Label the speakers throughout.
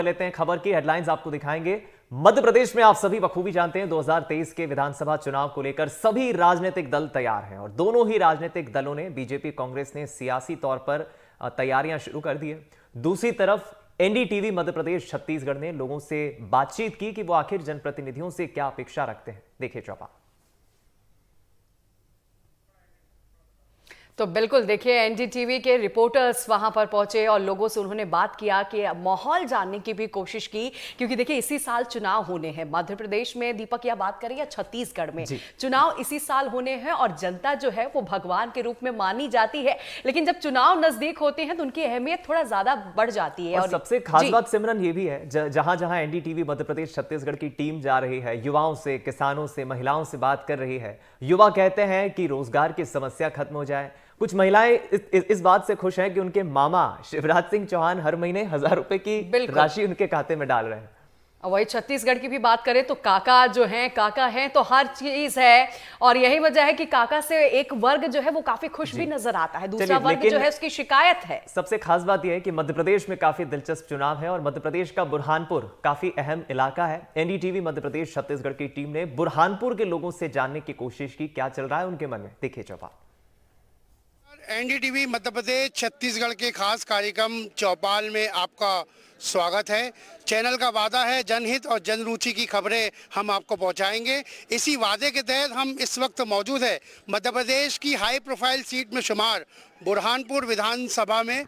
Speaker 1: लेते हैं खबर की हेडलाइंस आपको दिखाएंगे। मध्य प्रदेश में आप सभी बखूबी जानते हैं 2023 के विधानसभा चुनाव को लेकर सभी राजनीतिक दल तैयार हैं और दोनों ही राजनीतिक दलों ने बीजेपी कांग्रेस ने सियासी तौर पर तैयारियां शुरू कर दी है। दूसरी तरफ एनडीटीवी मध्य प्रदेश छत्तीसगढ़ ने लोगों से बातचीत की कि वो आखिर जनप्रतिनिधियों से क्या अपेक्षा रखते हैं। देखिए चौपा।
Speaker 2: तो बिल्कुल देखिए, एनडीटीवी के रिपोर्टर्स वहां पर पहुंचे और लोगों से उन्होंने बात किया कि माहौल जानने की भी कोशिश की, क्योंकि देखिए इसी साल चुनाव होने हैं मध्य प्रदेश में। दीपक या बात करें या छत्तीसगढ़ में, चुनाव इसी साल होने हैं और जनता जो है वो भगवान के रूप में मानी जाती है, लेकिन जब चुनाव नजदीक होते हैं तो उनकी अहमियत थोड़ा ज्यादा बढ़ जाती है।
Speaker 1: और सबसे खास बात सिमरन ये भी है, जहां जहां एनडीटीवी मध्य प्रदेश छत्तीसगढ़ की टीम जा रही है, युवाओं से, किसानों से, महिलाओं से बात कर रही है। युवा कहते हैं कि रोजगार की समस्या खत्म हो जाए। कुछ महिलाएं इस बात से खुश हैं कि उनके मामा शिवराज सिंह चौहान हर महीने 1000 रुपए की राशि उनके खाते में डाल रहे हैं।
Speaker 2: वही छत्तीसगढ़ की भी बात करें तो काका जो हैं, काका हैं तो हर चीज है, और यही वजह है कि काका से एक वर्ग जो है वो काफी खुश भी नजर आता है, दूसरा वर्ग जो है उसकी शिकायत है।
Speaker 1: सबसे खास बात यह है कि मध्य प्रदेश में काफी दिलचस्प चुनाव है और मध्य प्रदेश का बुरहानपुर काफी अहम इलाका है। एनडीटीवी मध्य प्रदेश छत्तीसगढ़ की टीम ने बुरहानपुर के लोगों से जानने की कोशिश की क्या चल रहा है उनके मन में। देखिए चौपा।
Speaker 3: एनडीटीवी मध्य प्रदेश छत्तीसगढ़ के खास कार्यक्रम चौपाल में आपका स्वागत है। चैनल का वादा है जनहित और जनरुचि की खबरें हम आपको पहुंचाएंगे। इसी वादे के तहत हम इस वक्त मौजूद है मध्य प्रदेश की हाई प्रोफाइल सीट में शुमार बुरहानपुर विधानसभा में,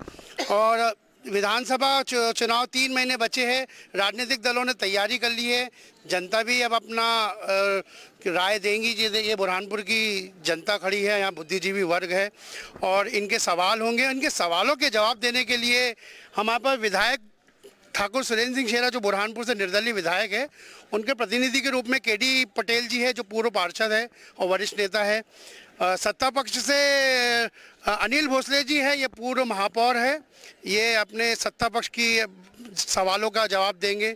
Speaker 3: और विधानसभा चुनाव 3 महीने बचे हैं। राजनीतिक दलों ने तैयारी कर ली है, जनता भी अब अपना राय देंगी। ये बुरहानपुर की जनता खड़ी है, यहाँ बुद्धिजीवी वर्ग है और इनके सवाल होंगे। इनके सवालों के जवाब देने के लिए हमारे पास विधायक ठाकुर सुरेंद्र सिंह शेरा जो बुरहानपुर से निर्दलीय विधायक है, उनके प्रतिनिधि के रूप में केडी पटेल जी है जो पूर्व पार्षद है और वरिष्ठ नेता है। सत्ता पक्ष से अनिल भोसले जी है, ये पूर्व महापौर है, ये अपने सत्ता पक्ष की सवालों का जवाब देंगे।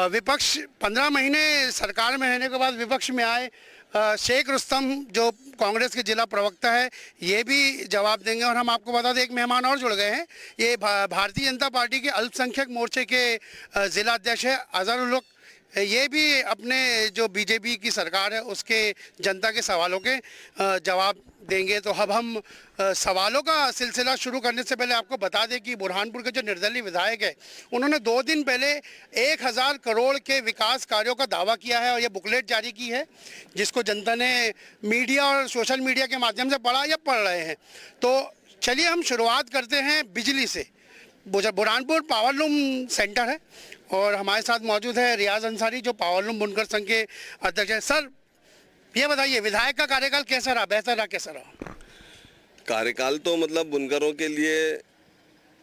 Speaker 3: विपक्ष 15 महीने सरकार में रहने के बाद विपक्ष में आए शेख रुस्तम जो कांग्रेस के जिला प्रवक्ता है, ये भी जवाब देंगे। और हम आपको बता दें एक मेहमान और जुड़ गए हैं, ये भारतीय जनता पार्टी के अल्पसंख्यक मोर्चे के जिला अध्यक्ष है अजहरुल हक। ये भी अपने जो बीजेपी की सरकार है उसके जनता के सवालों के जवाब देंगे। तो अब हम सवालों का सिलसिला शुरू करने से पहले आपको बता दें कि बुरहानपुर के जो निर्दलीय विधायक है, उन्होंने 2 दिन पहले 1000 करोड़ के विकास कार्यों का दावा किया है और ये बुकलेट जारी की है, जिसको जनता ने मीडिया और सोशल मीडिया के माध्यम से पढ़ा या पढ़ रहे हैं। तो चलिए हम शुरुआत करते हैं बिजली से। बुरहानपुर पावरलूम सेंटर है और हमारे साथ मौजूद है रियाज अंसारी जो पावरलूम बुनकर संघ के अध्यक्ष है। सर ये बताइए, विधायक का कार्यकाल कैसा रहा, बेहतर रहा, कैसा रहा?
Speaker 4: कार्यकाल तो मतलब बुनकरों के लिए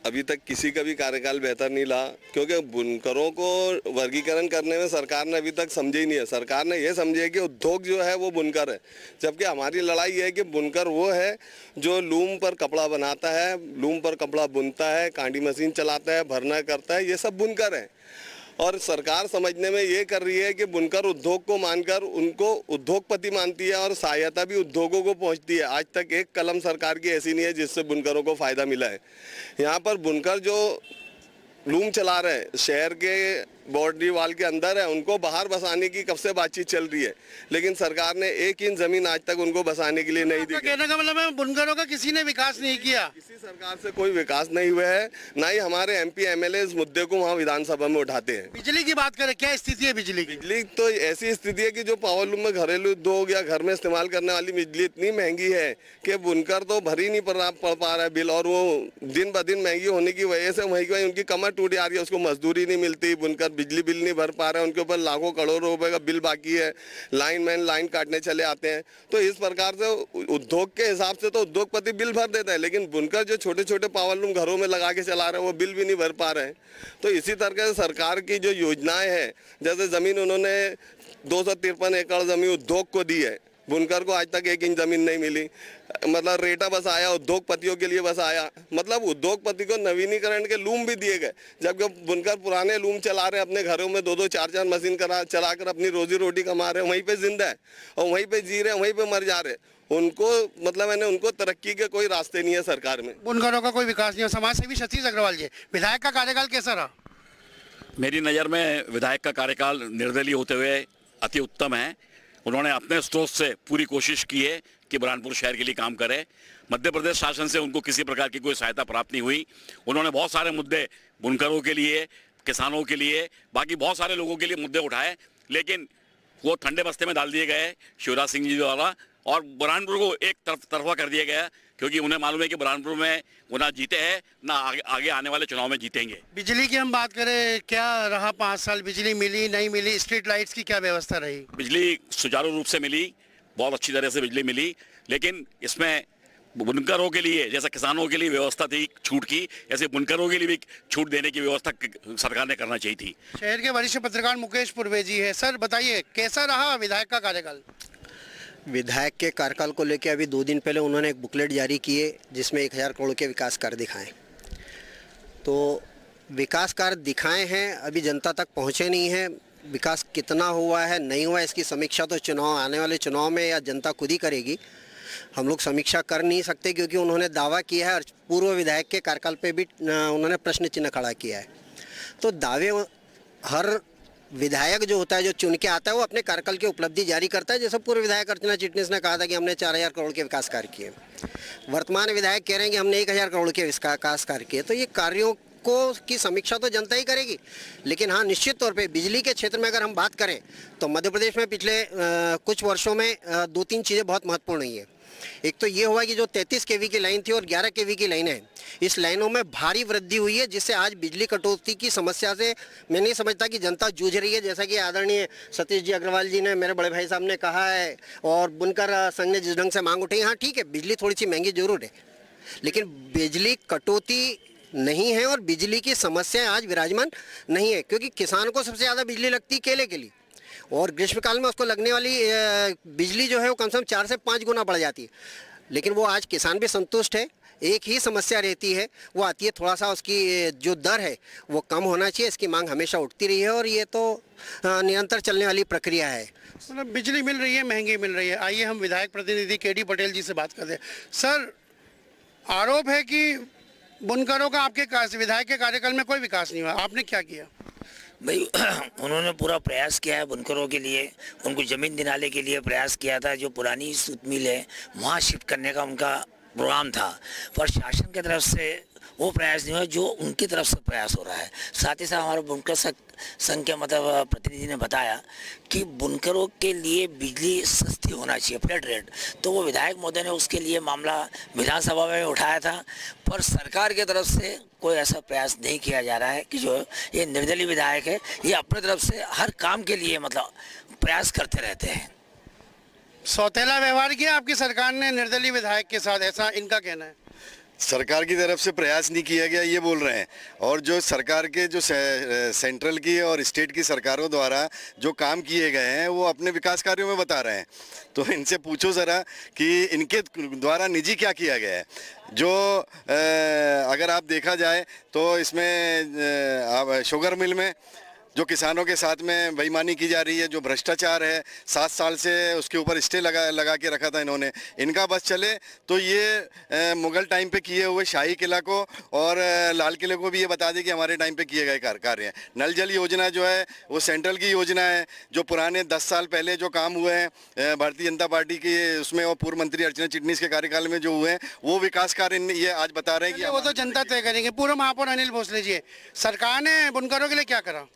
Speaker 4: अभी तक किसी का भी कार्यकाल बेहतर नहीं रहा, क्योंकि बुनकरों को वर्गीकरण करने में सरकार ने अभी तक समझे ही नहीं है। सरकार ने ये समझे कि उद्योग जो है वो बुनकर है, जबकि हमारी लड़ाई ये है कि बुनकर वो है जो लूम पर कपड़ा बनाता है, लूम पर कपड़ा बुनता है, कांडी मशीन चलाता है, भरना करता है, ये सब बुनकर है। और सरकार समझने में ये कर रही है कि बुनकर उद्योग को मानकर उनको उद्योगपति मानती है और सहायता भी उद्योगों को पहुंचती है। आज तक एक कलम सरकार की ऐसी नहीं है जिससे बुनकरों को फ़ायदा मिला है। यहाँ पर बुनकर जो लूम चला रहे हैं शहर के बाउंड्री वाल के अंदर है, उनको बाहर बसाने की कब से बातचीत चल रही है, लेकिन सरकार ने 1 इंच जमीन आज तक उनको बसाने के लिए नहीं दी।
Speaker 3: कहने का मतलब है बुनकरों का किसी ने विकास नहीं किया,
Speaker 4: किसी सरकार से कोई विकास नहीं हुआ है, ना ही हमारे एमपी एमएलए इस मुद्दे को वहाँ विधानसभा में उठाते हैं।
Speaker 3: बिजली की बात करें, क्या स्थिति है बिजली की?
Speaker 4: बिजली तो ऐसी स्थिति है कि जो पावरलूम में घरेलू उद्योग या घर में इस्तेमाल करने वाली बिजली इतनी महंगी है कि बुनकर तो भर ही नहीं पड़ पा रहा है बिल, और वो दिन ब दिन महंगी होने की वजह से उनकी कमर टूट जा रही है, उसको मजदूरी नहीं मिलती, बुनकर बिजली बिल नहीं भर पा रहे हैं, उनके ऊपर लाखों करोड़ों रुपए का बिल बाकी है, लाइनमैन लाइन काटने चले आते हैं। तो इस प्रकार से उद्योग के हिसाब से तो उद्योगपति बिल भर देता है, लेकिन बुनकर जो छोटे छोटे पावरलूम घरों में लगा के चला रहे हैं वो बिल भी नहीं भर पा रहे हैं। तो इसी तरह से सरकार की जो योजनाएं हैं, जैसे जमीन उन्होंने 253 एकड़ जमीन उद्योग को दी है, बुनकर को आज तक 1 इंच जमीन नहीं मिली। मतलब रेटा बस आया, उद्योगपतियों के लिए बस आया, मतलब उद्योगपति को नवीनीकरण के लूम भी दिए गए, जबकि बुनकर पुराने लूम चला रहे अपने घरों में 2-2 4-4 मशीन चलाकर अपनी रोजी रोटी कमा रहे हैं, वहीं पे जिंदा है और वहीं पे जी रहे हैं, वहीं पे मर जा रहे हैं। उनको मतलब मैंने उनको तरक्की के कोई रास्ते नहीं है सरकार में,
Speaker 3: बुनकरों का कोई विकास नहीं है। समाज सेवी सतीश अग्रवाल जी, विधायक का कार्यकाल कैसा रहा?
Speaker 5: मेरी नज़र में विधायक का कार्यकाल निर्दलीय होते हुए अति उत्तम है। उन्होंने अपने स्रोत से पूरी कोशिश की है कि बुरहानपुर शहर के लिए काम करे। मध्य प्रदेश शासन से उनको किसी प्रकार की कोई सहायता प्राप्त नहीं हुई। उन्होंने बहुत सारे मुद्दे बुनकरों के लिए, किसानों के लिए, बाकी बहुत सारे लोगों के लिए मुद्दे उठाए, लेकिन वो ठंडे बस्ते में डाल दिए गए शिवराज सिंह जी द्वारा और बुरहानपुर को एक तरफा कर दिया गया, क्योंकि उन्हें मालूम है कि बुरहानपुर में वो ना जीते हैं ना आगे आने वाले चुनाव में जीतेंगे।
Speaker 3: बिजली की हम बात करें, क्या रहा 5 साल? बिजली मिली नहीं मिली? स्ट्रीट लाइट्स की क्या व्यवस्था रही?
Speaker 5: बिजली सुचारू रूप से मिली, बहुत अच्छी तरह से बिजली मिली, लेकिन इसमें बुनकरों के लिए जैसा किसानों के लिए व्यवस्था थी छूट की, ऐसे बुनकरों के लिए भी छूट देने की व्यवस्था सरकार ने करना चाहिए थी।
Speaker 3: शहर के वरिष्ठ पत्रकार मुकेश पूर्वे जी है। सर बताइए, कैसा रहा विधायक का कार्यकाल?
Speaker 6: विधायक के कार्यकाल को लेकर अभी 2 दिन पहले उन्होंने एक बुकलेट जारी की है जिसमें 1000 करोड़ के विकास कार्य दिखाएं। तो विकास कार्य दिखाए हैं, अभी जनता तक पहुंचे नहीं हैं। विकास कितना हुआ है नहीं हुआ इसकी समीक्षा तो चुनाव, आने वाले चुनाव में या जनता खुद ही करेगी। हम लोग समीक्षा कर नहीं सकते क्योंकि उन्होंने दावा किया है और पूर्व विधायक के कार्यकाल पे भी उन्होंने प्रश्न चिन्ह खड़ा किया है। तो दावे, हर विधायक जो होता है जो चुन के आता है वो अपने कार्यकाल की उपलब्धि जारी करता है। जैसे पूर्व विधायक अर्चना चिटनीस ने कहा था कि हमने 4000 करोड़ के विकास कार्य किए, वर्तमान विधायक कह रहे हैं कि हमने 1000 करोड़ के विकास कार्य किए। तो ये कार्यों को की समीक्षा तो जनता ही करेगी, लेकिन हाँ निश्चित तौर पे बिजली के क्षेत्र में अगर हम बात करें तो मध्य प्रदेश में पिछले कुछ वर्षों में 2-3 चीज़ें बहुत महत्वपूर्ण हुई है। एक तो ये हुआ कि जो 33 केवी की लाइन थी और 11 केवी की लाइन है, इस लाइनों में भारी वृद्धि हुई है, जिससे आज बिजली कटौती की समस्या से मैं नहीं समझता कि जनता जूझ रही है। जैसा कि आदरणीय सतीश जी अग्रवाल जी ने, मेरे बड़े भाई साहब ने कहा है और बुनकर संघ ने जिस ढंग से मांग उठाई, हाँ ठीक है बिजली थोड़ी सी महंगी जरूर है, लेकिन बिजली कटौती नहीं है और बिजली की समस्याएं आज विराजमान नहीं है। क्योंकि किसान को सबसे ज़्यादा बिजली लगती है केले के लिए, और ग्रीष्मकाल में उसको लगने वाली बिजली जो है वो कम से कम 4 से 5 गुना बढ़ जाती है। लेकिन वो आज किसान भी संतुष्ट है। एक ही समस्या रहती है, वो आती है थोड़ा सा उसकी जो दर है वो कम होना चाहिए। इसकी मांग हमेशा उठती रही है और ये तो निरंतर चलने वाली प्रक्रिया है।
Speaker 3: मतलब बिजली मिल रही है, महंगी मिल रही है। आइए हम विधायक प्रतिनिधि केडी पटेल जी से बात करते हैं। सर, आरोप है कि बुनकरों का आपके विधायक के कार्यकाल में कोई विकास नहीं हुआ, आपने क्या किया?
Speaker 7: भाई उन्होंने पूरा प्रयास किया है बुनकरों के लिए, उनको ज़मीन दिलाने के लिए प्रयास किया था। जो पुरानी सूत मिल है वहाँ शिफ्ट करने का उनका प्रोग्राम था, पर शासन की तरफ से वो प्रयास नहीं हुआ जो उनकी तरफ से प्रयास हो रहा है। साथ ही साथ हमारे बुनकर संघ के मतलब प्रतिनिधि ने बताया कि बुनकरों के लिए बिजली सस्ती होना चाहिए, फ्लैट रेट। तो वो विधायक महोदय ने उसके लिए मामला विधानसभा में उठाया था, पर सरकार की तरफ से कोई ऐसा प्रयास नहीं किया जा रहा है कि जो ये निर्दलीय विधायक है ये अपनी तरफ से हर काम के लिए मतलब प्रयास करते रहते हैं।
Speaker 3: सौतेला व्यवहार किया आपकी सरकार ने निर्दलीय विधायक के साथ, ऐसा इनका कहना है।
Speaker 8: सरकार की तरफ से प्रयास नहीं किया गया ये बोल रहे हैं, और जो सरकार के जो सेंट्रल की और स्टेट की सरकारों द्वारा जो काम किए गए हैं वो अपने विकास कार्यों में बता रहे हैं। तो इनसे पूछो ज़रा कि इनके द्वारा निजी क्या किया गया है। जो अगर आप देखा जाए तो इसमें शुगर मिल में जो किसानों के साथ में बेईमानी की जा रही है, जो भ्रष्टाचार है 7 साल से उसके ऊपर स्टे लगा के रखा था इन्होंने। इनका बस चले तो ये मुगल टाइम पे किए हुए शाही किला को और लाल किले को भी ये बता दें कि हमारे टाइम पे किए गए कार्य हैं। नल जल योजना जो है वो सेंट्रल की योजना है, जो पुराने 10 साल पहले जो काम हुए हैं भारतीय जनता पार्टी के उसमें और पूर्व मंत्री अर्चना चिटनीस के कार्यकाल में जो हुए हैं वो विकास कार्य ये आज बता रहे हैं कि
Speaker 3: वो तो जनता तय करेंगे। पूर्व महापौर अनिल भोसले जी, सरकार ने बुनकरों के लिए क्या करा?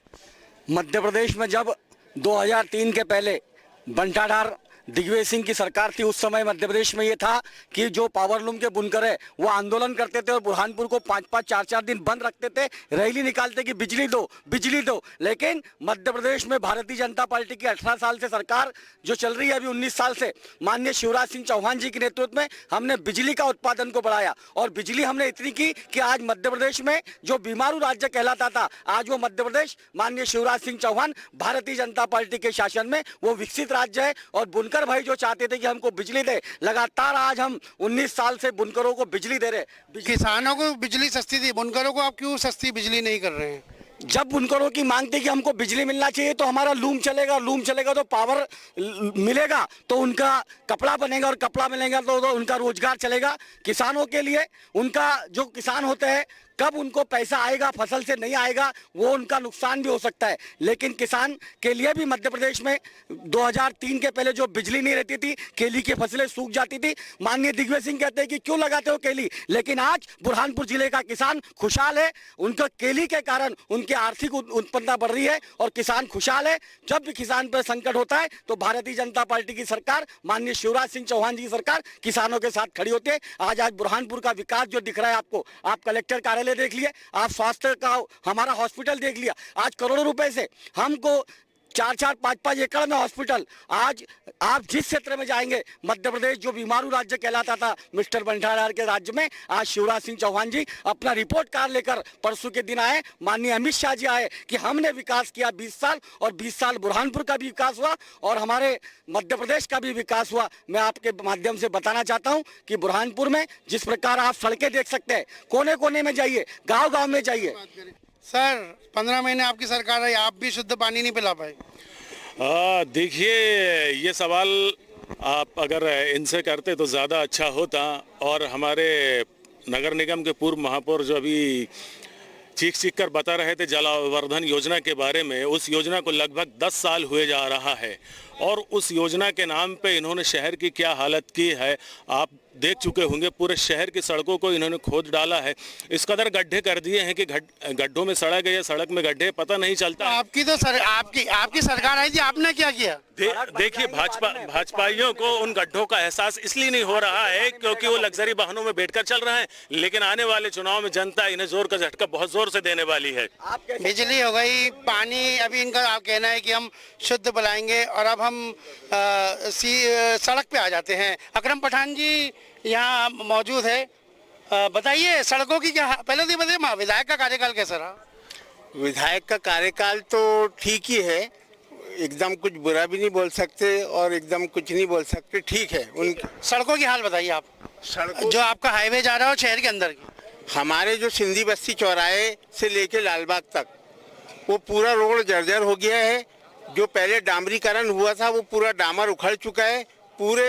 Speaker 9: मध्य प्रदेश में जब 2003 के पहले बंटाधार दिग्विजय सिंह की सरकार थी, उस समय मध्य प्रदेश में ये था कि जो पावरलूम के बुनकर है वो आंदोलन करते थे और बुरहानपुर को 5-5, 4-4 दिन बंद रखते थे, रैली निकालते कि बिजली दो बिजली दो। लेकिन मध्य प्रदेश में भारतीय जनता पार्टी की 18 साल से सरकार जो चल रही है, अभी 19 साल से माननीय शिवराज सिंह चौहान जी के नेतृत्व में हमने बिजली का उत्पादन को बढ़ाया और बिजली हमने इतनी की कि आज मध्य प्रदेश में जो बीमारू राज्य कहलाता था, आज वो मध्य प्रदेश माननीय शिवराज सिंह चौहान भारतीय जनता पार्टी के शासन में वो विकसित राज्य है। और बुनकर भाई जो चाहते थे कि हमको बिजली दे, लगातार आज हम 19 साल से बुनकरों को बिजली दे रहे।
Speaker 3: किसानों को बिजली सस्ती थी, बुनकरों को आप क्यों सस्ती बिजली नहीं कर रहे हैं?
Speaker 9: जब बुनकरों की मांग थी कि हमको बिजली मिलना चाहिए तो हमारा लूम चलेगा तो पावर मिलेगा तो उनका कपड़ा बनेगा और कपड़ा मिलेगा तो उनका रोजगार चलेगा। किसानों के लिए उनका जो किसान होते हैं कब उनको पैसा आएगा, फसल से नहीं आएगा, वो उनका नुकसान भी हो सकता है। लेकिन किसान के लिए भी मध्य प्रदेश में 2003 के पहले जो बिजली नहीं रहती थी, केली की फसलें सूख जाती थी। माननीय दिग्विजय सिंह कहते हैं कि क्यों लगाते हो केली, लेकिन आज बुरहानपुर जिले का किसान खुशहाल है। उनका केली के कारण उनकी आर्थिक उत्पन्नता बढ़ रही है और किसान खुशहाल है। जब भी किसान पर संकट होता है तो भारतीय जनता पार्टी की सरकार, माननीय शिवराज सिंह चौहान जी की सरकार किसानों के साथ खड़ी होती है। आज बुरहानपुर का विकास जो दिख रहा है आपको, आप कलेक्टर कार्यालय देख लिए, आप स्वास्थ्य का हमारा हॉस्पिटल देख लिया। आज करोड़ों रुपए से हमको 4-4, 5-5 एकड़ में हॉस्पिटल। आज आप जिस क्षेत्र में जाएंगे, मध्य प्रदेश जो बीमारू राज्य कहलाता था मिस्टर भंडार के राज्य में, आज शिवराज सिंह चौहान जी अपना रिपोर्ट कार्ड लेकर परसों के दिन आए। माननीय अमित शाह जी आए कि हमने विकास किया 20 साल, और 20 साल बुरहानपुर का भी विकास हुआ और हमारे मध्य प्रदेश का भी विकास हुआ। मैं आपके माध्यम से बताना चाहता हूं कि बुरहानपुर में जिस प्रकार आप सड़कें देख सकते हैं, कोने कोने में जाइए, गाँव गाँव में जाइए।
Speaker 3: सर 15 महीने आपकी सरकार है, आप भी शुद्ध पानी नहीं पिला पाए।
Speaker 10: देखिए, ये सवाल आप अगर इनसे करते तो ज़्यादा अच्छा होता। और हमारे नगर निगम के पूर्व महापौर जो अभी चीख कर बता रहे थे जलावर्धन योजना के बारे में, उस योजना को लगभग 10 साल हुए जा रहा है और उस योजना के नाम पे इन्होंने शहर की क्या हालत की है आप देख चुके होंगे। पूरे शहर की सड़कों को इन्होंने खोद डाला है, इस कदर गड्ढे कर दिए हैं कि गड्ढों में सड़क है या सड़क में गड्ढे पता नहीं चलता।
Speaker 3: आपकी तो आपकी सरकार आई थी, आपने क्या किया?
Speaker 10: देखिए, भाजपाइयों को उन गड्ढों का एहसास इसलिए नहीं हो रहा है क्योंकि वो लग्जरी वाहनों में बैठकर चल रहे हैं, लेकिन आने वाले चुनाव में जनता इन्हें जोर का झटका बहुत जोर से देने वाली है।
Speaker 3: बिजली हो गई, पानी, अभी इनका आप कहना है कि हम शुद्ध बुलाएंगे और अब हम सड़क पे आ जाते हैं। अकरम पठान जी यहाँ मौजूद है, बताइए सड़कों की क्या, पहले तो बताइए विधायक का कार्यकाल कैसा रहा?
Speaker 11: विधायक का कार्यकाल तो ठीक ही है, एकदम कुछ बुरा भी नहीं बोल सकते और एकदम कुछ नहीं बोल सकते, ठीक है। उनकी
Speaker 3: सड़कों की हाल बताइए आप,
Speaker 11: सड़कों
Speaker 3: जो आपका हाईवे जा रहा है और शहर के अंदर की।
Speaker 11: हमारे जो सिंधी बस्ती चौराहे से लेके लालबाग तक वो पूरा रोड जर्जर हो गया है। जो पहले डामरीकरण हुआ था वो पूरा डामर उखड़ चुका है। पूरे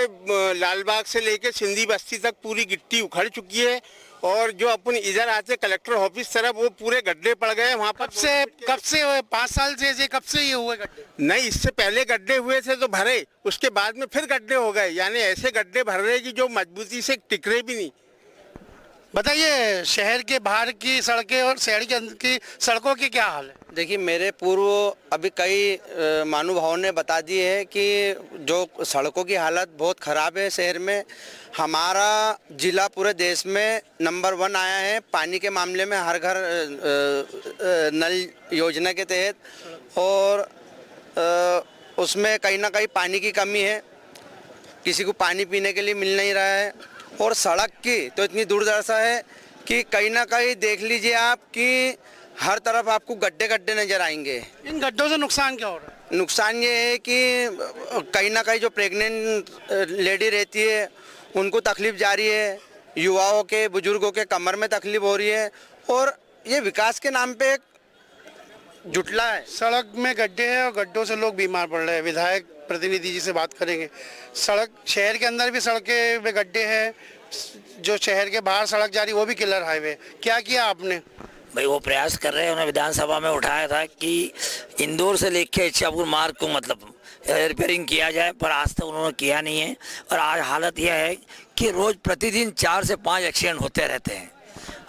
Speaker 11: लालबाग से लेके सिंधी बस्ती तक पूरी गिट्टी उखड़ चुकी है और जो अपन इधर आते कलेक्टर ऑफिस तरफ वो पूरे गड्ढे पड़ गए वहाँ पर।
Speaker 3: कब से 5 साल से कब से ये हुए गड्ढे?
Speaker 11: नहीं, इससे पहले गड्ढे हुए थे तो भरे, उसके बाद में फिर गड्ढे हो गए, यानी ऐसे गड्ढे भर रहे कि जो मजबूती से टिक रहे भी नहीं।
Speaker 3: बताइए शहर के बाहर की सड़कें और शहर के अंदर की सड़कों की क्या हाल है?
Speaker 12: देखिए, मेरे पूर्व अभी कई महानुभावों ने बता दिए है कि जो सड़कों की हालत बहुत ख़राब है शहर में। हमारा जिला पूरे देश में नंबर 1 आया है पानी के मामले में, हर घर नल योजना के तहत। और उसमें कहीं ना कहीं पानी की कमी है, किसी को पानी पीने के लिए मिल नहीं रहा है। और सड़क की तो इतनी दुर्दशा है कि कहीं ना कहीं देख लीजिए आप कि हर तरफ आपको गड्ढे गड्ढे नजर आएंगे।
Speaker 3: इन गड्ढों से नुकसान क्या हो रहा है?
Speaker 12: नुकसान ये है कि कहीं ना कहीं जो प्रेग्नेंट लेडी रहती है उनको तकलीफ जा रही है, युवाओं के, बुजुर्गों के कमर में तकलीफ हो रही है और ये विकास के नाम पे जुटला है।
Speaker 3: सड़क में गड्ढे हैं और गड्ढों से लोग बीमार पड़ रहे हैं। विधायक प्रतिनिधि जी से बात करेंगे। सड़क, शहर के अंदर भी सड़कें में गड्ढे हैं, जो शहर के बाहर सड़क जा रही वो भी किलर हाईवे। क्या किया आपने?
Speaker 7: भाई वो प्रयास कर रहे हैं, उन्होंने विधानसभा में उठाया था कि इंदौर से लेके इच्छापुर मार्ग को मतलब रिपेयरिंग किया जाए, पर आज तक उन्होंने किया नहीं है। और आज हालत यह है कि रोज़ प्रतिदिन 4 से 5 एक्सीडेंट होते रहते हैं,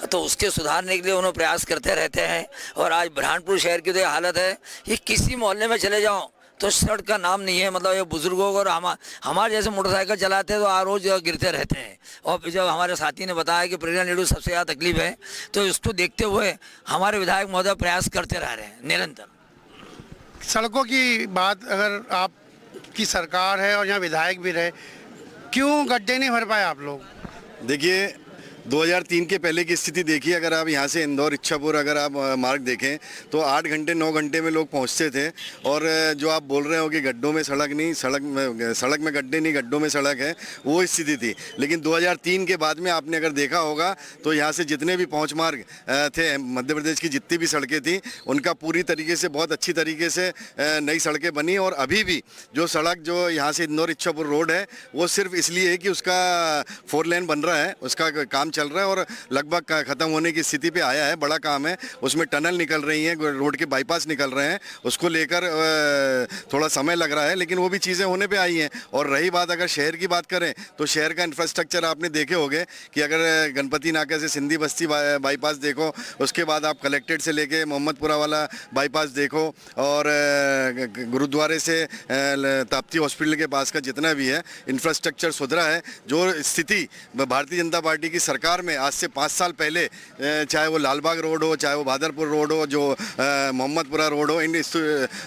Speaker 7: तो उसके सुधारने के लिए उन्होंने प्रयास करते रहते हैं। और आज बुरहानपुर शहर की तो ये हालत है, ये किसी मोहल्ले में चले जाओ तो सड़क का नाम नहीं है। मतलब ये बुजुर्गों को और हमारे जैसे मोटरसाइकिल चलाते हैं तो आ रोज़ गिरते रहते हैं। और जब हमारे साथी ने बताया कि प्रेग्नेंट लेडी सबसे ज़्यादा तकलीफ है, तो इसको देखते हुए हमारे विधायक महोदय प्रयास करते रह रहे हैं निरंतर।
Speaker 3: सड़कों की बात, अगर आपकी सरकार है और यहाँ विधायक भी रहे, क्यों गड्ढे नहीं भर पाए आप लोग?
Speaker 8: देखिए, 2003 के पहले की स्थिति देखिए। अगर आप यहाँ से इंदौर इच्छापुर अगर आप मार्ग देखें तो 8 घंटे 9 घंटे में लोग पहुँचते थे। और जो आप बोल रहे हो कि गड्ढों में सड़क नहीं, सड़क में गड्ढे नहीं, गड्ढों में सड़क है, वो स्थिति थी। लेकिन 2003 के बाद में आपने अगर देखा होगा तो यहाँ से जितने भी पहुँच मार्ग थे मध्य प्रदेश की, जितनी भी सड़कें थी, उनका पूरी तरीके से, बहुत अच्छी तरीके से नई सड़कें बनी। और अभी भी जो सड़क जो यहाँ से इंदौर इच्छापुर रोड है वो सिर्फ इसलिए है कि उसका 4 लेन बन रहा है, उसका काम चल रहा है और लगभग खत्म होने की स्थिति पे आया है। बड़ा काम है, उसमें टनल निकल रही हैं, रोड के बाईपास निकल रहे हैं, उसको लेकर थोड़ा समय लग रहा है, लेकिन वो भी चीज़ें होने पे आई हैं। और रही बात अगर शहर की बात करें तो शहर का इंफ्रास्ट्रक्चर आपने देखे होंगे कि अगर गणपति नाके से सिंधी बस्ती बाईपास देखो, उसके बाद आप कलेक्ट्रेट से लेके मोहम्मदपुरा वाला बाईपास देखो, और गुरुद्वारे से ताप्ती हॉस्पिटल के पास का जितना भी है इंफ्रास्ट्रक्चर सुधरा है। जो स्थिति भारतीय जनता पार्टी की सरकार में आज से 5 साल पहले, चाहे वो लालबाग रोड हो, चाहे वो भादरपुर रोड हो, जो मोहम्मदपुरा रोड हो, इन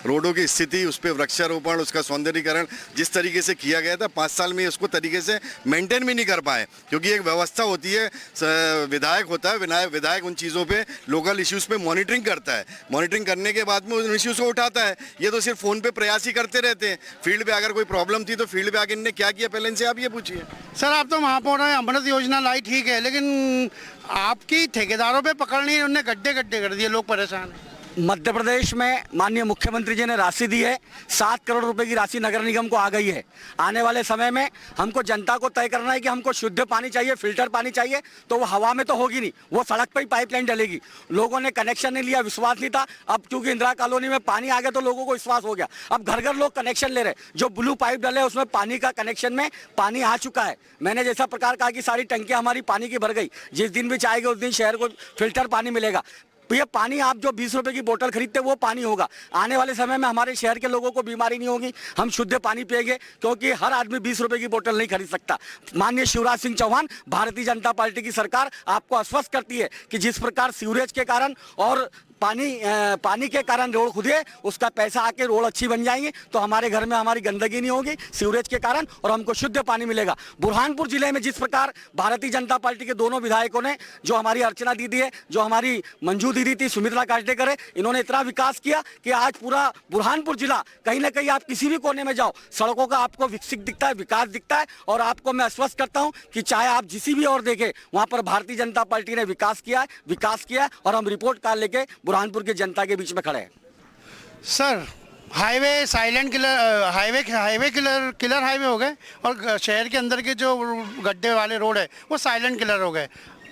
Speaker 8: रोडों की स्थिति, उस पर वृक्षारोपण, उसका सौंदर्यीकरण जिस तरीके से किया गया था 5 साल में उसको तरीके से मेंटेन भी नहीं कर पाए। क्योंकि एक व्यवस्था होती है, विधायक होता है, विधायक उन चीज़ों पे लोकल इश्यूज़ पे मॉनिटरिंग करता है, मॉनिटरिंग करने के बाद में उन इश्यूज़ को उठाता है। ये तो सिर्फ फ़ोन पे प्रयास ही करते रहते हैं। फील्ड पे अगर कोई प्रॉब्लम थी तो फील्ड पे आके इनने क्या किया, पहले इनसे आप ये पूछिए।
Speaker 3: सर आप तो महापौर हैं, अमृत योजना लाई ठीक है, लेकिन आपकी ठेकेदारों पे पकड़ नहीं, उन्होंने गड्ढे गड्ढे कर दिए, लोग परेशान हैं।
Speaker 9: मध्य प्रदेश में माननीय मुख्यमंत्री जी ने राशि दी है, 7 करोड़ रुपए की राशि नगर निगम को आ गई है। आने वाले समय में हमको जनता को तय करना है कि हमको शुद्ध पानी चाहिए, फिल्टर पानी चाहिए, तो वो हवा में तो होगी नहीं, वो सड़क पे ही पाइपलाइन डलेगी। लोगों ने कनेक्शन नहीं लिया, विश्वास नहीं था। अब क्योंकि इंदिरा कॉलोनी में पानी आ गया तो लोगों को विश्वास हो गया। अब घर घर लोग कनेक्शन ले रहे, जो ब्लू पाइप डले उसमें पानी का कनेक्शन में पानी आ चुका है। मैंने जैसा प्रकार कहा कि सारी टंकियां हमारी पानी की भर गई, जिस दिन भी चाहेगी उस दिन शहर को फिल्टर पानी मिलेगा। ये पानी आप जो 20 रुपए की बोतल खरीदते वो पानी होगा। आने वाले समय में हमारे शहर के लोगों को बीमारी नहीं होगी, हम शुद्ध पानी पिएंगे, क्योंकि हर आदमी 20 रुपए की बोतल नहीं खरीद सकता। माननीय शिवराज सिंह चौहान, भारतीय जनता पार्टी की सरकार आपको आश्वस्त करती है कि जिस प्रकार सीवरेज के कारण और पानी के कारण रोड खुदे, उसका पैसा आके रोड अच्छी बन जाएंगी, तो हमारे घर में हमारी गंदगी नहीं होगी सीवरेज के कारण, और हमको शुद्ध पानी मिलेगा। बुरहानपुर जिले में जिस प्रकार भारतीय जनता पार्टी के दोनों विधायकों ने, जो हमारी अर्चना दीदी है, जो हमारी मंजू दीदी थी, सुमित्रा काटडेकर है, इन्होंने इतना विकास किया कि आज पूरा बुरहानपुर जिला, कहीं ना कहीं आप किसी भी कोने में जाओ, सड़कों का आपको विकसित दिखता है, विकास दिखता है। और आपको मैं आश्वस्त करता हूं कि चाहे आप जिसी भी ओर देखें, वहां पर भारतीय जनता पार्टी ने विकास किया है, और हम रिपोर्ट कार्ड लेके बुरहानपुर की जनता के बीच में खड़े हैं।
Speaker 3: Sir highway silent killer, highway killer highway हो गए, और शहर के अंदर के जो गड्ढे वाले रोड है वो साइलेंट किलर हो गए।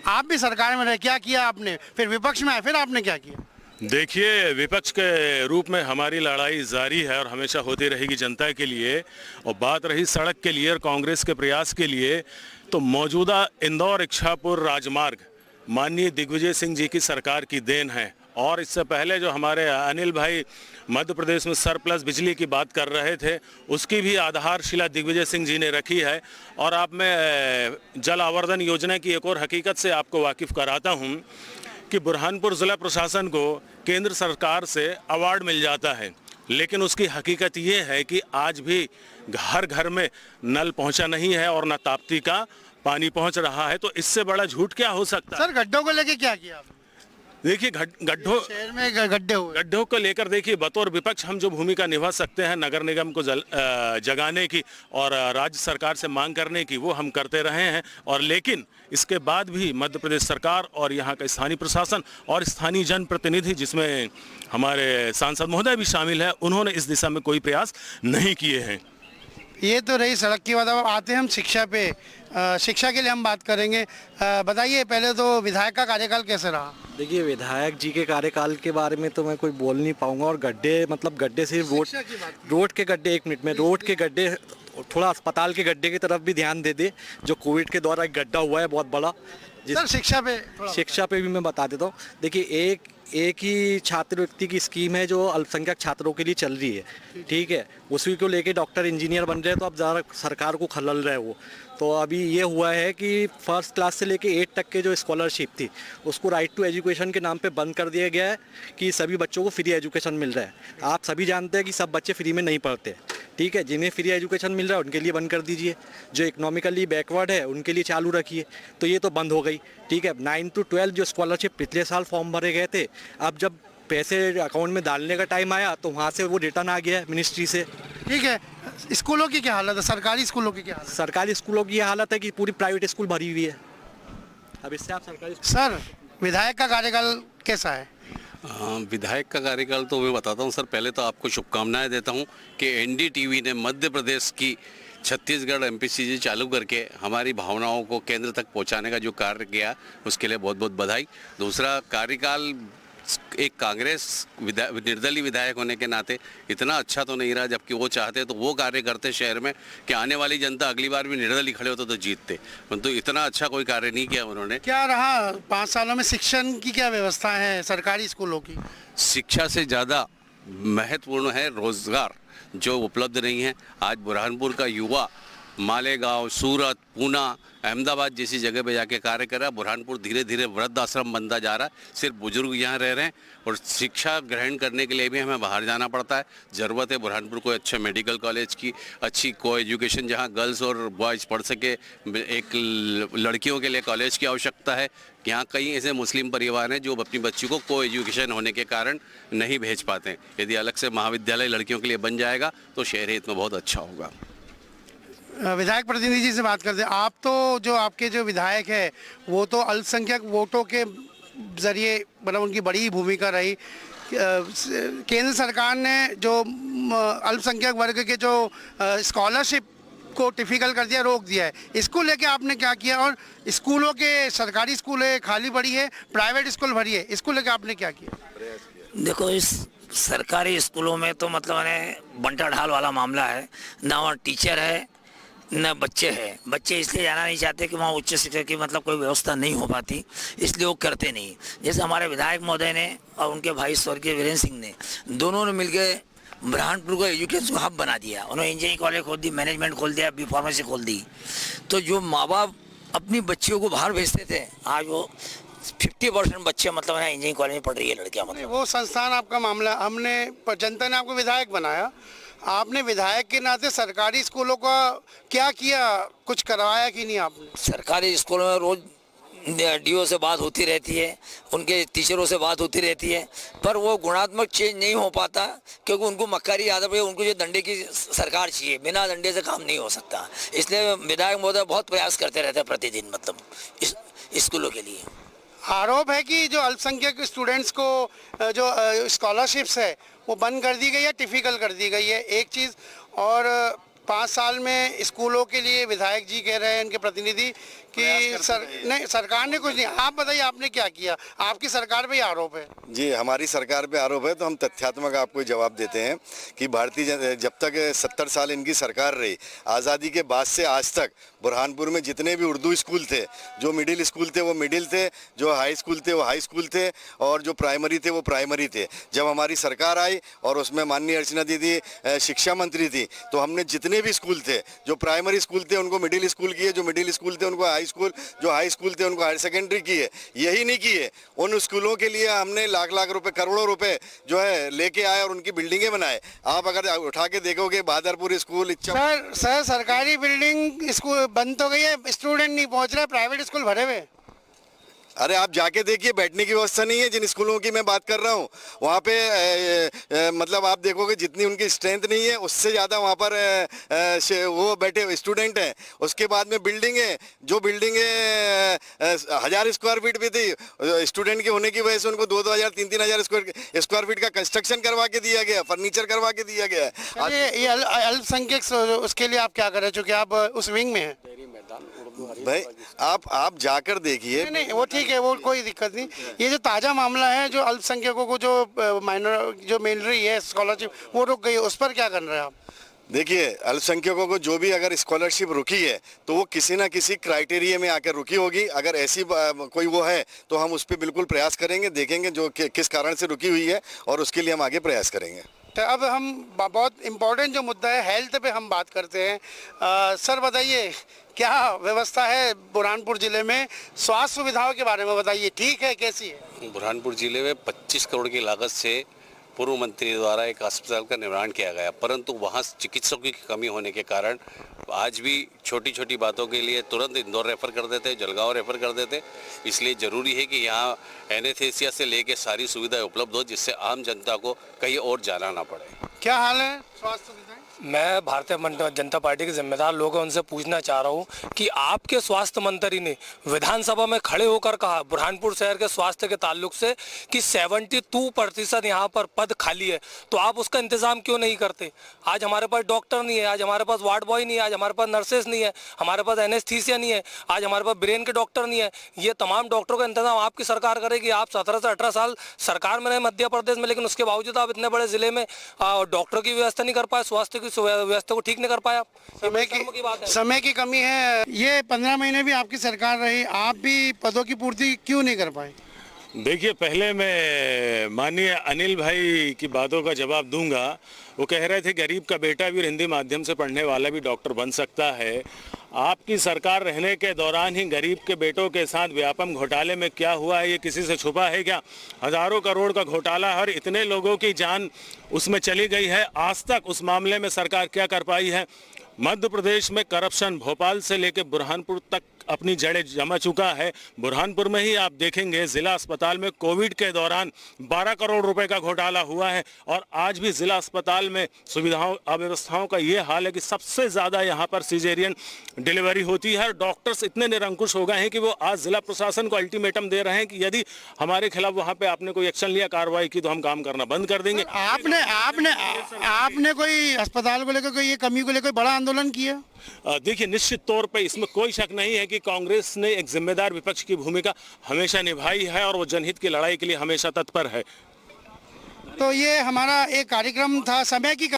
Speaker 3: आप भी सरकार में रहे, क्या किया आपने? फिर विपक्ष में आए, फिर आपने क्या किया?
Speaker 10: देखिए, विपक्ष के रूप में हमारी लड़ाई जारी है और हमेशा होती रहेगी जनता के लिए। और बात रही सड़क के लिए और कांग्रेस के प्रयास के लिए, तो मौजूदा इंदौर इच्छापुर राजमार्ग माननीय दिग्विजय सिंह जी की सरकार की देन है। और इससे पहले जो हमारे अनिल भाई मध्य प्रदेश में सरप्लस बिजली की बात कर रहे थे, उसकी भी आधारशिला दिग्विजय सिंह जी ने रखी है। और आप मैं जल आवर्धन योजना की एक और हकीकत से आपको वाकिफ़ कराता हूं कि बुरहानपुर ज़िला प्रशासन को केंद्र सरकार से अवार्ड मिल जाता है, लेकिन उसकी हकीकत ये है कि आज भी हर घर में नल पहुंचा नहीं है और न ताप्ती का पानी पहुंच रहा है। तो इससे बड़ा झूठ क्या हो सकता है?
Speaker 3: सर गड्ढों को लेके क्या किया आपने?
Speaker 10: देखिए, गड्ढों
Speaker 3: शहर में गड्ढों
Speaker 10: को लेकर देखिए, बतौर विपक्ष हम जो भूमिका निभा सकते हैं नगर निगम को जगाने की और राज्य सरकार से मांग करने की, वो हम करते रहे हैं। और लेकिन इसके बाद भी मध्य प्रदेश सरकार और यहाँ का स्थानीय प्रशासन और स्थानीय जनप्रतिनिधि, जिसमें हमारे सांसद महोदय भी शामिल है, उन्होंने इस दिशा में कोई प्रयास नहीं किए हैं।
Speaker 3: ये तो रही सड़क की बात। अब आते हैं हम शिक्षा पे। शिक्षा के लिए हम बात करेंगे। बताइए पहले तो विधायक का कार्यकाल कैसे रहा?
Speaker 9: देखिए, विधायक जी के कार्यकाल के बारे में तो मैं कोई बोल नहीं पाऊंगा। और गड्ढे, मतलब गड्ढे सिर्फ रोड के गड्ढे, 1 मिनट में, रोड के गड्ढे, थोड़ा अस्पताल के गड्ढे की तरफ भी ध्यान दे दे, जो कोविड के दौरान एक गड्ढा हुआ है बहुत बड़ा।
Speaker 3: सर शिक्षा पे
Speaker 9: भी मैं बता देता हूँ। देखिए, एक ही छात्रवृत्ति की स्कीम है जो अल्पसंख्यक छात्रों के लिए चल रही है, ठीक है। उसी को लेके डॉक्टर इंजीनियर बन रहे हैं, तो अब ज़्यादा सरकार को खलल रहा है वो। तो अभी ये हुआ है कि फर्स्ट क्लास से लेके 8 तक के जो स्कॉलरशिप थी, उसको राइट टू एजुकेशन के नाम पे बंद कर दिया गया है कि सभी बच्चों को फ्री एजुकेशन मिल रहा है। आप सभी जानते हैं कि सब बच्चे फ्री में नहीं पढ़ते, ठीक है। जिन्हें फ्री एजुकेशन मिल रहा है उनके लिए बंद कर दीजिए, जो इकोनॉमिकली बैकवर्ड है उनके लिए चालू रखिए। तो ये तो बंद हो गई, ठीक है। 9 to 12 जो स्कॉलरशिप पिछले साल फॉर्म भरे गए थे, अब जब पैसे अकाउंट में डालने का टाइम आया तो वहाँ से वो रिटर्न आ गया मिनिस्ट्री से, ठीक है।
Speaker 3: स्कूलों की क्या हालत है? सरकारी स्कूलों की क्या हालत?
Speaker 9: सरकारी स्कूलों की ये हालत है कि पूरी प्राइवेट स्कूल भरी हुई है। अब इससे आप सरकारी
Speaker 3: सर विधायक का कार्यकाल कैसा है?
Speaker 13: विधायक का कार्यकाल तो मैं बताता हूं सर। पहले तो आपको शुभकामनाएं देता हूं कि एनडीटीवी ने मध्य प्रदेश की छत्तीसगढ़ एमपीसीजी चालू करके हमारी भावनाओं को केंद्र तक पहुंचाने का जो कार्य किया उसके लिए बहुत बहुत बधाई। दूसरा, कार्यकाल एक कांग्रेस निर्दलीय विधायक होने के नाते इतना अच्छा तो नहीं रहा, जबकि वो चाहते तो वो कार्य करते शहर में कि आने वाली जनता अगली बार भी निर्दलीय खड़े होते तो जीतते, परंतु इतना अच्छा कोई कार्य नहीं किया उन्होंने।
Speaker 3: क्या रहा 5 सालों में शिक्षण की क्या व्यवस्था है सरकारी स्कूलों की?
Speaker 13: शिक्षा से ज़्यादा महत्वपूर्ण है रोजगार, जो उपलब्ध नहीं है। आज बुरहानपुर का युवा मालेगांव, सूरत, पूना, अहमदाबाद जैसी जगह पे जाके कार्य कर रहा है। बुरहानपुर धीरे धीरे वृद्ध आश्रम बनता जा रहा है, सिर्फ बुजुर्ग यहाँ रह रहे हैं और शिक्षा ग्रहण करने के लिए भी हमें बाहर जाना पड़ता है। ज़रूरत है बुरहानपुर को अच्छे मेडिकल कॉलेज की, अच्छी को एजुकेशन जहाँ गर्ल्स और बॉयज़ पढ़ सके। एक लड़कियों के लिए कॉलेज की आवश्यकता है। यहाँ कई ऐसे मुस्लिम परिवार हैं जो अपनी बच्ची को को एजुकेशन होने के कारण नहीं भेज पाते। यदि अलग से महाविद्यालय लड़कियों के लिए बन जाएगा तो शहर हित में बहुत अच्छा होगा।
Speaker 3: विधायक प्रतिनिधि जी से बात करते हैं। आप तो जो आपके जो विधायक है वो तो अल्पसंख्यक वोटों के जरिए मतलब उनकी बड़ी भूमिका रही। केंद्र सरकार ने जो अल्पसंख्यक वर्ग के जो स्कॉलरशिप को टिफिकल कर दिया, रोक दिया है, इसको लेके आपने क्या किया? और स्कूलों के सरकारी स्कूल है खाली पड़ी है, प्राइवेट स्कूल भरी है, इसको लेके आपने क्या किया?
Speaker 7: देखो, इस सरकारी स्कूलों में तो मतलब बंटा ढाल वाला मामला है। ना वहाँ टीचर है न बच्चे हैं। बच्चे इसलिए जाना नहीं चाहते कि वहाँ उच्च शिक्षा की मतलब कोई व्यवस्था नहीं हो पाती, इसलिए वो करते नहीं। जैसे हमारे विधायक महोदय ने और उनके भाई स्वर्गीय वीरेंद्र सिंह ने, दोनों ने मिलकर बुरहानपुर को एजुकेशन हब बना दिया। उन्होंने इंजीनियरिंग कॉलेज खोल दी, मैनेजमेंट खोल दिया, बी फार्मेसी खोल दी। तो जो माँ बाप अपनी बच्चियों को बाहर भेजते थे, आज वो 50% बच्चे मतलब है इंजीनियरिंग कॉलेज में पढ़ रही है लड़कियाँ। मतलब
Speaker 3: वो संस्थान आपका मामला, हमने जनता ने आपको विधायक बनाया, आपने विधायक के नाते सरकारी स्कूलों का क्या किया? कुछ करवाया कि नहीं आपने?
Speaker 7: सरकारी स्कूलों में रोज डीओ से बात होती रहती है, उनके टीचरों से बात होती रहती है, पर वो गुणात्मक चेंज नहीं हो पाता क्योंकि उनको मक्कारी आदत है। उनको जो दंडे की सरकार चाहिए, बिना दंडे से काम नहीं हो सकता। इसलिए विधायक महोदय बहुत प्रयास करते रहते हैं प्रतिदिन मतलब इस स्कूलों के लिए।
Speaker 3: आरोप है कि जो अल्पसंख्यक स्टूडेंट्स को जो स्कॉलरशिप्स है वो बंद कर दी गई है, टिफिकल कर दी गई है, एक चीज़। और 5 साल में स्कूलों के लिए विधायक जी कह रहे हैं इनके प्रतिनिधि कि नहीं, सरकार ने कुछ नहीं। आप बताइए आपने क्या किया? आपकी सरकार पे आरोप है।
Speaker 8: जी, हमारी सरकार पे आरोप है तो हम तथ्यात्मक आपको जवाब देते हैं कि जब तक 70 साल इनकी सरकार रही, आज़ादी के बाद से आज तक बुरहानपुर में जितने भी उर्दू स्कूल थे, जो मिडिल स्कूल थे वो मिडिल थे, जो हाई स्कूल थे वो हाई स्कूल थे, और जो प्राइमरी थे वो प्राइमरी थे। जब हमारी सरकार आई और उसमें माननीय अर्चना दीदी शिक्षा मंत्री थी, तो हमने जितने भी स्कूल थे, जो प्राइमरी स्कूल थे उनको मिडिल स्कूल किए, जो मिडिल स्कूल थे उनको हाई स्कूल, जो हाई स्कूल थे उनको हायर सेकेंडरी किए। यही नहीं किए, उन स्कूलों के लिए हमने लाख लाख रुपए, करोड़ों रुपए जो है लेके आए और उनकी बिल्डिंगें बनाए। आप अगर उठा के देखोगे बहादुरपुर स्कूल,
Speaker 3: सर सरकारी बिल्डिंग स्कूल बंद तो गई है, स्टूडेंट नहीं पहुंच रहे, प्राइवेट स्कूल भरे हुए।
Speaker 8: अरे आप जाके देखिए, बैठने की व्यवस्था नहीं है। जिन स्कूलों की मैं बात कर रहा हूँ वहाँ पे मतलब आप देखोगे जितनी उनकी स्ट्रेंथ नहीं है उससे ज़्यादा वहाँ पर वो बैठे स्टूडेंट हैं। उसके बाद में बिल्डिंगें, जो बिल्डिंगें 1000 स्क्वायर फीट भी थी, स्टूडेंट के होने की वजह से उनको 2-2 3-3 हज़ार स्क्वायर फीट का कंस्ट्रक्शन करवा के दिया गया, फर्नीचर करवा के दिया गया है।
Speaker 3: ये अल्पसंख्यक उसके लिए आप क्या कर रहे, चूँकि आप उस विंग में हैं?
Speaker 8: भाई आप जाकर देखिए।
Speaker 3: नहीं, वो ठीक है, वो कोई दिक्कत नहीं। ये जो ताज़ा मामला है, जो अल्पसंख्यकों को जो मिल रही है स्कॉलरशिप, वो रुक गई, उस पर क्या कर रहे हैं आप?
Speaker 8: देखिए, अल्पसंख्यकों को जो भी अगर स्कॉलरशिप रुकी है तो वो किसी ना किसी क्राइटेरिया में आकर रुकी होगी। अगर ऐसी कोई वो है तो हम उस पर बिल्कुल प्रयास करेंगे, देखेंगे जो किस कारण से रुकी हुई है और उसके लिए हम आगे प्रयास करेंगे।
Speaker 3: तो अब हम बहुत इम्पोर्टेंट जो मुद्दा है हेल्थ पे हम बात करते हैं। सर बताइए क्या व्यवस्था है बुरहानपुर ज़िले में? स्वास्थ्य सुविधाओं के बारे में बताइए, ठीक है, कैसी है?
Speaker 13: बुरहानपुर जिले में 25 करोड़ की लागत से पूर्व मंत्री द्वारा एक अस्पताल का निर्माण किया गया, परंतु वहाँ चिकित्सकों की कमी होने के कारण आज भी छोटी छोटी बातों के लिए तुरंत इंदौर रेफ़र कर देते, जलगांव रेफ़र कर देते। इसलिए ज़रूरी है कि यहाँ एनेस्थीसिया से लेके सारी सुविधाएं उपलब्ध हो, जिससे आम जनता को कहीं और जाना ना पड़े।
Speaker 3: क्या हाल है स्वास्थ्य सुविधाएं?
Speaker 14: मैं भारतीय जनता पार्टी के जिम्मेदार लोग हैं उनसे पूछना चाह रहा हूं कि आपके स्वास्थ्य मंत्री ने विधानसभा में खड़े होकर कहा बुरहानपुर शहर के स्वास्थ्य के ताल्लुक से कि 72% यहाँ पर पद खाली है, तो आप उसका इंतजाम क्यों नहीं करते? आज हमारे पास डॉक्टर नहीं है, आज हमारे पास वार्ड बॉय नहीं है, आज हमारे पास नर्सेस नहीं है, हमारे पास एनेस्थीसिया नहीं है, आज हमारे पास ब्रेन के डॉक्टर नहीं है। ये तमाम डॉक्टरों का इंतजाम आपकी सरकार करेगी। आप 17 से 18 साल सरकार में रहे मध्य प्रदेश में, लेकिन उसके बावजूद आप इतने बड़े जिले में डॉक्टरों की व्यवस्था नहीं कर पाए, स्वास्थ्य की व्यवस्था को ठीक नहीं कर पाया।
Speaker 3: समय की कमी है। ये 15 महीने भी आपकी सरकार रही, आप भी पदों की पूर्ति क्यों नहीं कर पाए?
Speaker 10: देखिए, पहले मैं माननीय अनिल भाई की बातों का जवाब दूंगा। वो कह रहे थे गरीब का बेटा भी हिंदी माध्यम से पढ़ने वाला भी डॉक्टर बन सकता है। आपकी सरकार रहने के दौरान ही गरीब के बेटों के साथ व्यापम घोटाले में क्या हुआ है ये किसी से छुपा है क्या? हजारों करोड़ का घोटाला और इतने लोगों की जान उसमें चली गई है। आज तक उस मामले में सरकार क्या कर पाई है? मध्य प्रदेश में करप्शन भोपाल से लेकर बुरहानपुर तक अपनी जड़ें जमा चुका है। बुरहानपुर में ही आप देखेंगे जिला अस्पताल में कोविड के दौरान 12 करोड़ रुपए का घोटाला हुआ है और आज भी जिला अस्पताल में सुविधाओं अव्यवस्थाओं का ये हाल है कि सबसे ज़्यादा यहाँ पर सिजेरियन डिलीवरी होती है। डॉक्टर्स इतने निरंकुश हो गए हैं कि वो आज जिला प्रशासन को अल्टीमेटम दे रहे हैं कि यदि हमारे खिलाफ वहाँ पे आपने कोई एक्शन लिया, कार्रवाई की, तो हम काम करना बंद कर देंगे।
Speaker 3: आपने कोई अस्पताल को लेकर कोई ये कमी को लेकर बड़ा आंदोलन किया?
Speaker 10: देखिए, निश्चित तौर पे इसमें कोई शक नहीं है कि कांग्रेस ने एक जिम्मेदार विपक्ष की भूमिका हमेशा निभाई है और वो जनहित की लड़ाई के लिए हमेशा तत्पर है।
Speaker 3: तो ये हमारा एक कार्यक्रम था। समय की